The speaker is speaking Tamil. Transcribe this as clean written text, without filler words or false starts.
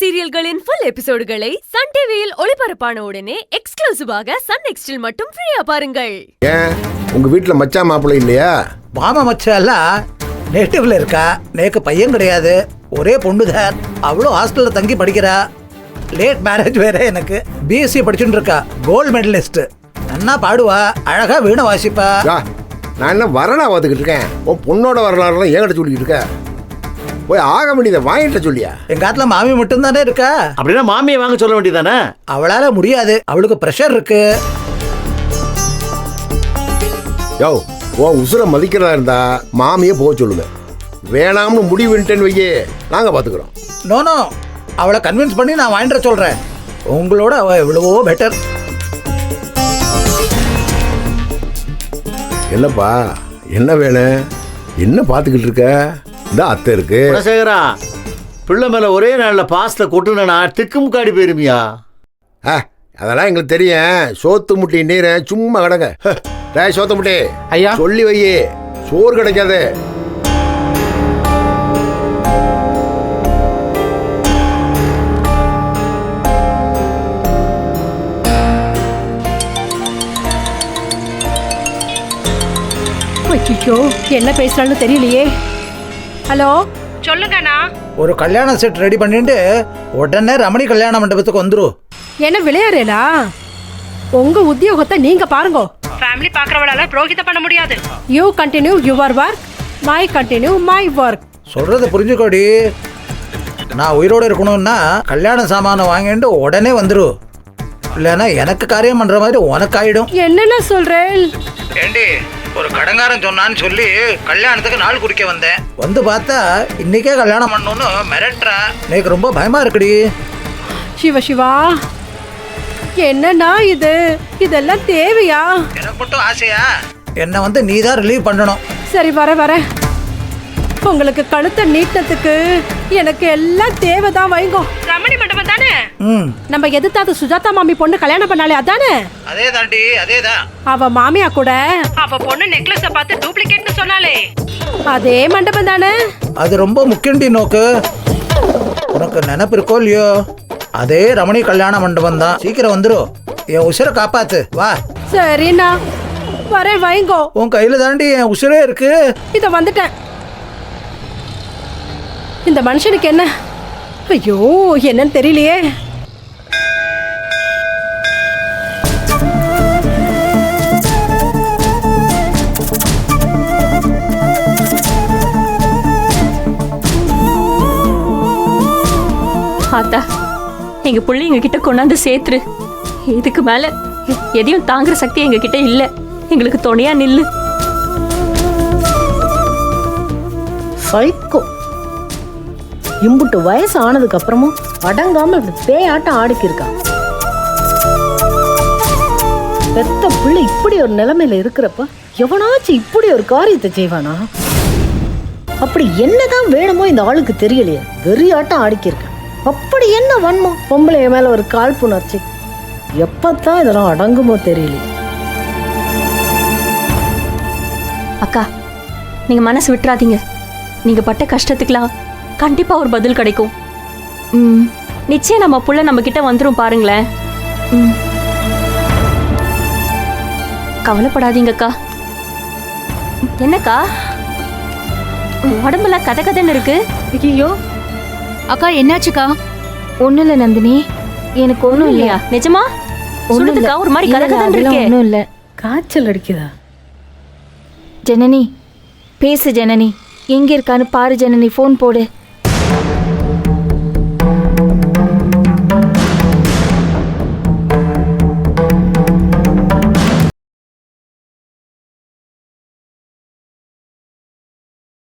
சீரியல்களின் ஃபுல் எபிசோடுகளை சன் டிவியில் ஒளிபரப்பான உடனே எக்ஸ்க்ளூசிவாக சன் நெக்ஸ்டில் மட்டும் ஃப்ரீயா பாருங்கள். ஏன் உங்க வீட்டுல மச்சான் மாப்பிள்ளை இல்லையா? மாமா மச்சான் எல்லாம் நேட்டிவ்ல இருக்கா. நேக்கு பையன் கிடையாது, ஒரே பொண்ணுதான். அவளும் ஹாஸ்டல்ல தங்கி படிக்கிறா. லேட் மேரேஜ் வேற. எனக்கு பிஎஸ்சி படிச்சுட்டு இருக்கா. Gold medalist. நன்னா பாடுவா, அழகா வீணை வாசிப்பா. நான் என்ன வரலா பார்த்துக்கிட்டு இருக்கேன். உன் பொண்ணோட வரலாறுலாம் ஏங்கிட்ட சொல்லிக்கிட்டு இருக்க. போய் ஆக வேண்டியதை வாங்கிட்ட சொல்லியா? எங்க ஆத்துல மாமி மட்டும் தானே இருக்கா. அப்படின்னா மாமியை வாங்க சொல்ல வேண்டியதானே? அவளால முடியாது, அவளுக்கு பிரஷர் இருக்கு. யோ, உன் உசுரை மதிக்கிறதா இருந்தா மாமியை போக சொல்லுங்க. வேணாம்னு முடிவுன்ட்டேன்னு வையே, நாங்க பாத்துக்கிறோம். நோ, அவளை கன்வின்ஸ் பண்ணி நான் வாங்கிட்டு சொல்றேன். உங்களோட அவ எவ்வளவோ பெட்டர். என்னப்பா, என்ன வேணும்? என்ன பார்த்துக்கிட்டு இருக்க? இந்த அத்தை இருக்கு. குணசேகரா, பிள்ளை மேல ஒரே நாள்ல பாஸ்ல கொட்டுனா திக்குமுக்காடி போயிருமியா? அதெல்லாம் எங்களுக்கு தெரியும். சோத்து முட்டி நீரை சும்மா கிடங்க. சோத்து முட்டி ஐயா சொல்லி வையே, சோறு கிடைக்காது. ஐயோ, என்ன பேசுறான்னு தெரியலையே. ஹலோ, சொல்லுங்கண்ணா. ஒரு கல்யாண செட் ரெடி பண்ணிட்டு உடனே ரமணி கல்யாண மண்டபத்துக்கு வந்துரு. என்ன விளையாடுறா? உங்க உத்தியோகத்தை நீங்க பாருங்க. ஃபேமிலி பாக்குறவளால புரோகித பண்ண முடியாது. You continue your work, my continue my work. சொல்றத புரிஞ்சுக்கோடி. நான் உயிரோடு இருக்கணும்னா கல்யாண சாமான வாங்கிட்டு உடனே வந்துரு. இல்லைன்னா எனக்கு காரியம் பண்ற மாதிரி உனக்கு ஆயிடும். என்னென்ன சொல்றேன்? ஏண்டி, ஒரு கடங்காரன் சொன்னான்னு சொல்லி கல்யாணத்துக்கு நாள் குறிக்க வந்தேன். வந்து பார்த்தா இன்னைக்கே கல்யாணம் பண்ணணும்னு மிரட்டுறா. எனக்கு ரொம்ப பயமா இருக்குடி. சிவா, என்னன்னா இது? இதெல்லாம் தேவையா? எனக்கு மட்டும் ஆசையா? என்னை வந்து நீ தான் ரிலீவ் பண்ணணும். சரி, வர உங்களுக்கு கழுத்தை நீட்டத்துக்கு எனக்கு எல்லாம் தேவைதான். வைங்கோ. ரமணி மண்டபம் தானே? நம்ம எதிர்த்தாது சுஜாதா மாமி பொண்ணு கல்யாணம் பண்ணாலே அதானே? அதே தாண்டி, அதேதான். அவ மாமியா கூட அவ பொண்ணு நெக்லஸ பார்த்து டூப்ளிகேட்னு சொன்னாலே அதே மண்டபம் தானே? அது ரொம்ப முக்கியண்டி. நோக்கு, உனக்கு நினைப்பு இருக்கோ இல்லையோ, அதே ரமணி கல்யாண மண்டபம் தான். சீக்கிரம் வந்துரும், என் உசுரை காப்பாத்து. வா. சரிண்ணா, வரேன். வைங்கோ. உன் கையில தாண்டி என் உசுரே இருக்கு. இத வந்துட்டேன். இந்த மனுஷனுக்கு என்ன? ஐயோ, என்னன்னு தெரியலையே. ஆத்தா, எங்க புள்ளி எங்க கிட்ட கொண்டாந்து சேர்த்துரு. இதுக்கு மேல எதையும் தாங்குற சக்தி எங்க கிட்ட இல்ல. எங்களுக்கு துணையா நில்லு. சைக்கோ, இம்புட்டு வயசு ஆனதுக்கு அப்புறமும் அடங்காம இப்படி பேயாட்டம் ஆடிக்கிருக்கா. பெத்த பிள்ளை இப்படி ஒரு நிலைமையில இருக்கிறப்ப எவனாச்சும் இப்படி ஒரு காரியத்தை செய்வானா? அப்படி என்னதான் வேணுமோ இந்த ஆளுக்கு தெரியலையே. வெறியாட்டம் ஆடிக்கிருக்க. அப்படி என்ன வன்மம்? பொம்பளைய மேல ஒரு காழ்ப்புணர்ச்சி. எப்பத்தான் இதெல்லாம் அடங்குமோ தெரியலையே. அக்கா, நீங்க மனசு விட்டுறாதீங்க. நீங்க பட்ட கஷ்டத்துக்குலாம் கண்டிப்பா ஒரு பதில் கிடைக்கும். நிச்சயம் நம்ம புள்ள நம்ம கிட்ட வந்துரும் பாருங்களேன். கவலைப்படாதீங்கக்கா. என்னக்கா உடம்பெல்லாம் கதை கதைன்னு இருக்கு? ஐயோ அக்கா, என்னாச்சுக்கா? ஒண்ணும் இல்ல நந்தினி, எனக்கு ஒண்ணும் இல்லையா? நிஜமா? சொல்லுதுக்கா, ஒரு மாதிரி கதை கதைன்னு இருக்கே. ஒண்ணும் இல்ல, காய்ச்சல் அடிக்குதா? ஜனனி பேசு. ஜனனி எங்க இருக்கான்னு பாரு. ஜனனி போன் போடு.